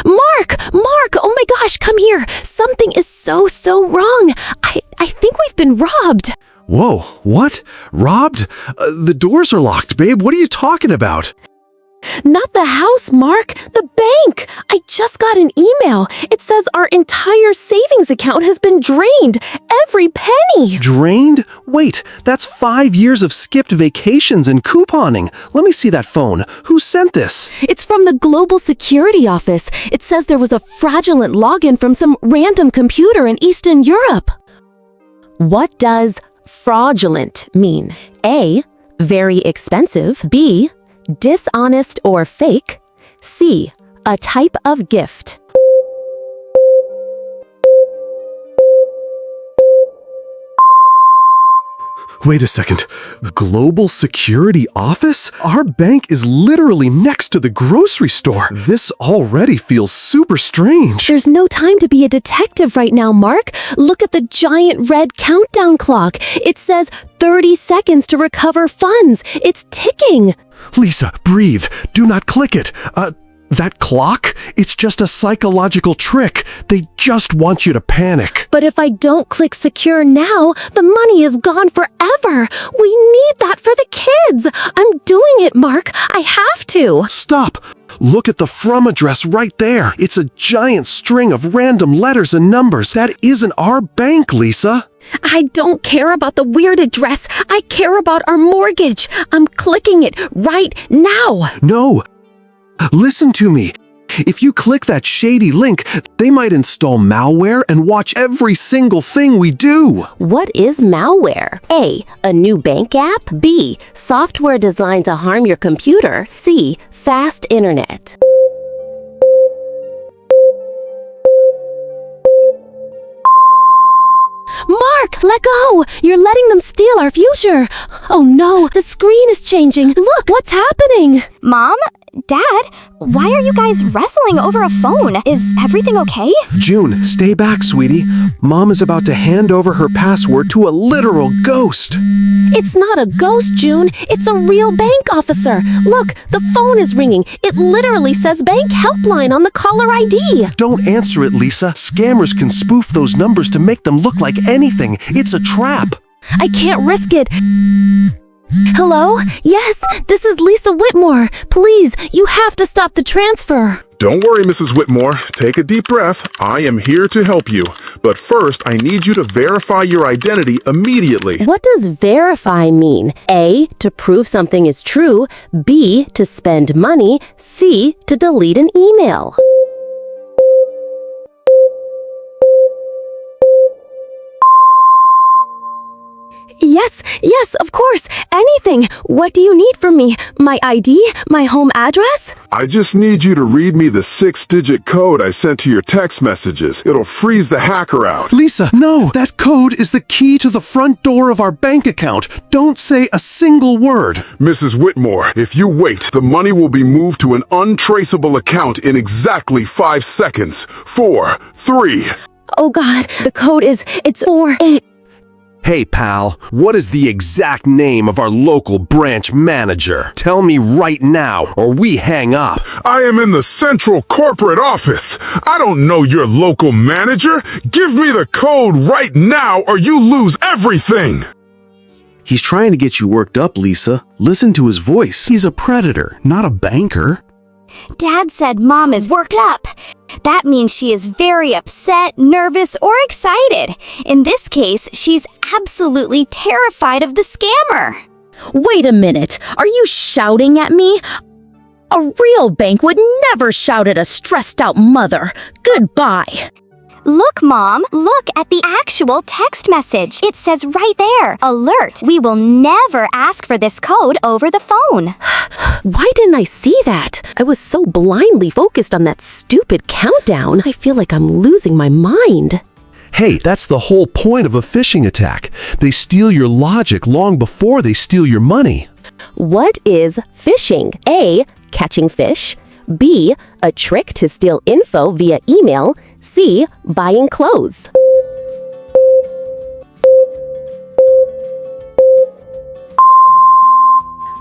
Mark, oh my gosh, come here. Something is so wrong. I think we've been robbed. Whoa, what? Robbed? The doors are locked, babe. What are you talking about? Not the house, Mark. The bank. I just got an email. It says our entire savings account has been drained. Every penny. Drained? Wait, that's 5 years of skipped vacations and couponing. Let me see that phone. Who sent this? It's from the Global Security Office. It says there was a fraudulent login from some random computer in Eastern Europe. What does fraudulent mean? A, very expensive. B, dishonest or fake. C, a type of gift. Wait a second. Global Security Office? Our bank is literally next to the grocery store. This already feels super strange. There's no time to be a detective right now, Mark. Look at the giant red countdown clock. It says 30 seconds to recover funds. It's ticking. Lisa, breathe. Do not click it. That clock? It's just a psychological trick. They just want you to panic. But if I don't click secure now, the money is gone forever. We need that for the kids. I'm doing it, Mark. I have to. Stop. Look at the from address right there. It's a giant string of random letters and numbers. That isn't our bank, Lisa. I don't care about the weird address. I care about our mortgage. I'm clicking it right now. No. Listen to me. If you click that shady link, they might install malware and watch every single thing we do. What is malware? A, a new bank app. B, software designed to harm your computer. C, fast internet. Mark, let go! You're letting them steal our future. Oh no, the screen is changing. Look, what's happening? Mom? Dad? Why are you guys wrestling over a phone? Is everything okay? June, stay back, sweetie. Mom is about to hand over her password to a literal ghost. It's not a ghost, June. It's a real bank officer. Look, the phone is ringing. It literally says bank helpline on the caller ID. Don't answer it, Lisa. Scammers can spoof those numbers to make them look like anything. It's a trap. I can't risk it. Hello? Yes, this is Lisa Whitmore. Please, you have to stop the transfer. Don't worry, Mrs. Whitmore. Take a deep breath. I am here to help you. But first, I need you to verify your identity immediately. What does verify mean? A, to prove something is true. B, to spend money. C, to delete an email. Yes, of course. Anything. What do you need from me? My ID? My home address? I just need you to read me the 6-digit code I sent to your text messages. It'll freeze the hacker out. Lisa, no! That code is the key to the front door of our bank account. Don't say a single word. Mrs. Whitmore, if you wait, the money will be moved to an untraceable account in exactly 5 seconds. 4, 3. Oh God, the code it's 48. Hey, pal, what is the exact name of our local branch manager? Tell me right now, or we hang up. I am in the central corporate office. I don't know your local manager. Give me the code right now, or you lose everything. He's trying to get you worked up, Lisa. Listen to his voice. He's a predator, not a banker. Dad said Mom is worked up. That means she is very upset, nervous, or excited. In this case, she's absolutely terrified of the scammer. Wait a minute. Are you shouting at me? A real bank would never shout at a stressed out mother. Goodbye. Look, Mom, look at the actual text message. It says right there, alert, we will never ask for this code over the phone. Why didn't I see that? I was so blindly focused on that stupid countdown. I feel like I'm losing my mind. Hey, that's the whole point of a phishing attack. They steal your logic long before they steal your money. What is phishing? A, catching fish. B, a trick to steal info via email. C, buying clothes.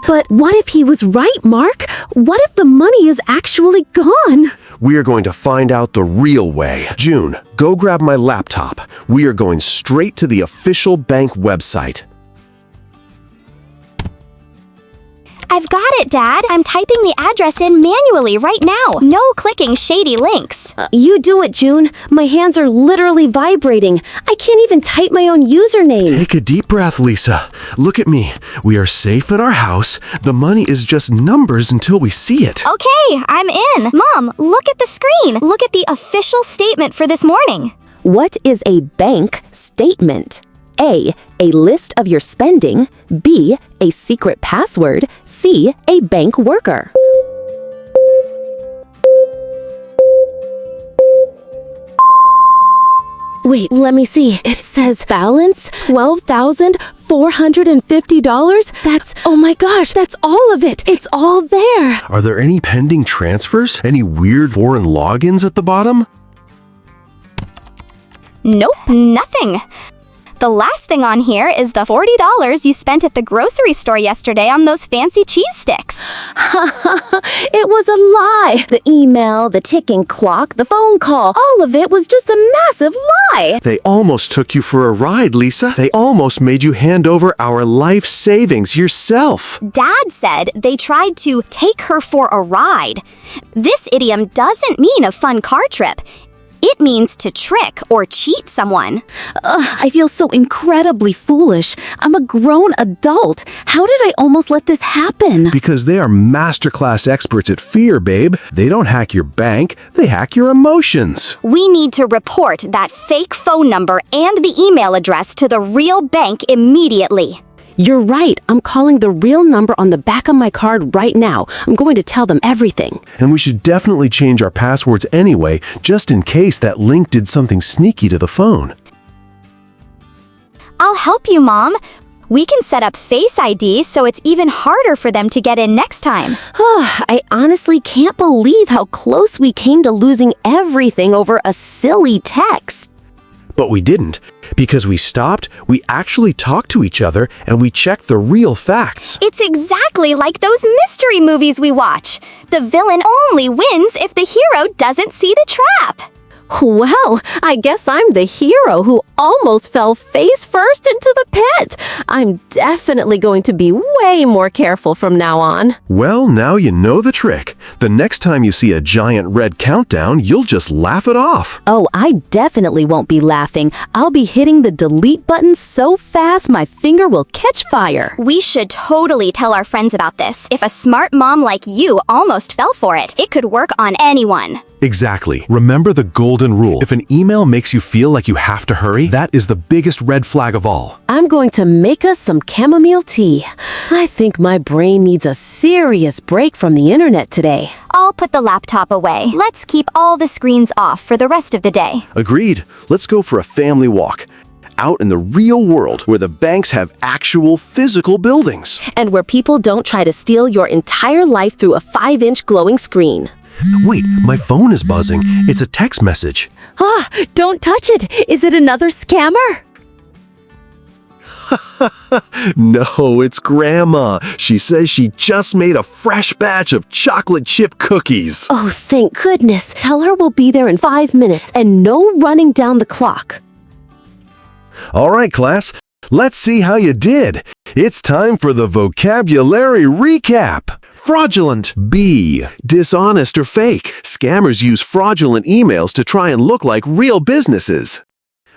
But what if he was right, Mark? What if the money is actually gone? We are going to find out the real way. June, go grab my laptop. We are going straight to the official bank website. I've got it, Dad. I'm typing the address in manually right now. No clicking shady links. You do it, June. My hands are literally vibrating. I can't even type my own username. Take a deep breath, Lisa. Look at me. We are safe in our house. The money is just numbers until we see it. Okay, I'm in. Mom, look at the screen. Look at the official statement for this morning. What is a bank statement? A list of your spending. B, a secret password. C, a bank worker. Wait, let me see. It says balance $12,450. Oh my gosh, that's all of it. It's all there. Are there any pending transfers? Any weird foreign logins at the bottom? Nope, nothing. The last thing on here is the $40 you spent at the grocery store yesterday on those fancy cheese sticks. It was a lie. The email, the ticking clock, the phone call, all of it was just a massive lie. They almost took you for a ride, Lisa. They almost made you hand over our life savings yourself. Dad said they tried to take her for a ride. This idiom doesn't mean a fun car trip. It means to trick or cheat someone. I feel so incredibly foolish. I'm a grown adult. How did I almost let this happen? Because they are masterclass experts at fear, babe. They don't hack your bank, they hack your emotions. We need to report that fake phone number and the email address to the real bank immediately. You're right. I'm calling the real number on the back of my card right now. I'm going to tell them everything. And we should definitely change our passwords anyway, just in case that link did something sneaky to the phone. I'll help you, Mom. We can set up Face ID so it's even harder for them to get in next time. I honestly can't believe how close we came to losing everything over a silly text. But we didn't, because we stopped, we actually talked to each other, and we checked the real facts. It's exactly like those mystery movies we watch. The villain only wins if the hero doesn't see the trap. Well, I guess I'm the hero who almost fell face first into the pit. I'm definitely going to be way more careful from now on. Well, now you know the trick. The next time you see a giant red countdown, you'll just laugh it off. Oh, I definitely won't be laughing. I'll be hitting the delete button so fast my finger will catch fire. We should totally tell our friends about this. If a smart mom like you almost fell for it, it could work on anyone. Exactly. Remember the golden rule. If an email makes you feel like you have to hurry, that is the biggest red flag of all. I'm going to make us some chamomile tea. I think my brain needs a serious break from the internet today. I'll put the laptop away. Let's keep all the screens off for the rest of the day. Agreed. Let's go for a family walk. Out in the real world where the banks have actual physical buildings. And where people don't try to steal your entire life through a 5-inch glowing screen. Wait, my phone is buzzing. It's a text message. Don't touch it. Is it another scammer? No, it's Grandma. She says she just made a fresh batch of chocolate chip cookies. Oh, thank goodness. Tell her we'll be there in 5 minutes and no running down the clock. All right, class. Let's see how you did. It's time for the vocabulary recap. Fraudulent. B. Dishonest or fake. Scammers use fraudulent emails to try and look like real businesses.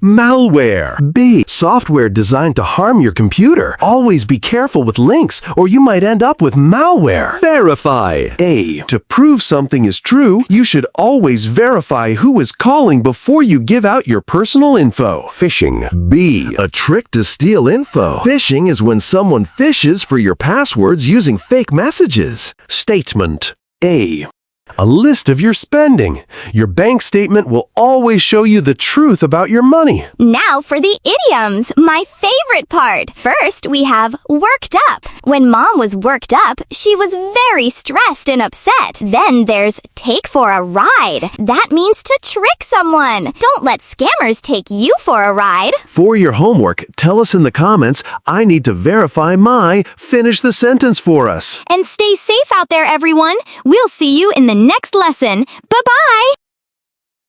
Malware. B. Software designed to harm your computer. Always be careful with links or you might end up with malware. Verify. A. To prove something is true, you should always verify who is calling before you give out your personal info. Phishing. B. A trick to steal info. Phishing is when someone fishes for your passwords using fake messages. Statement. A. A list of your spending. Your bank statement will always show you the truth about your money. Now for the idioms, my favorite part. First, we have worked up. When Mom was worked up, she was very stressed and upset. Then there's take for a ride. That means to trick someone. Don't let scammers take you for a ride. For your homework, tell us in the comments, I need to verify my, finish the sentence for us. And stay safe out there, everyone. We'll see you in the next lesson. Bye-bye.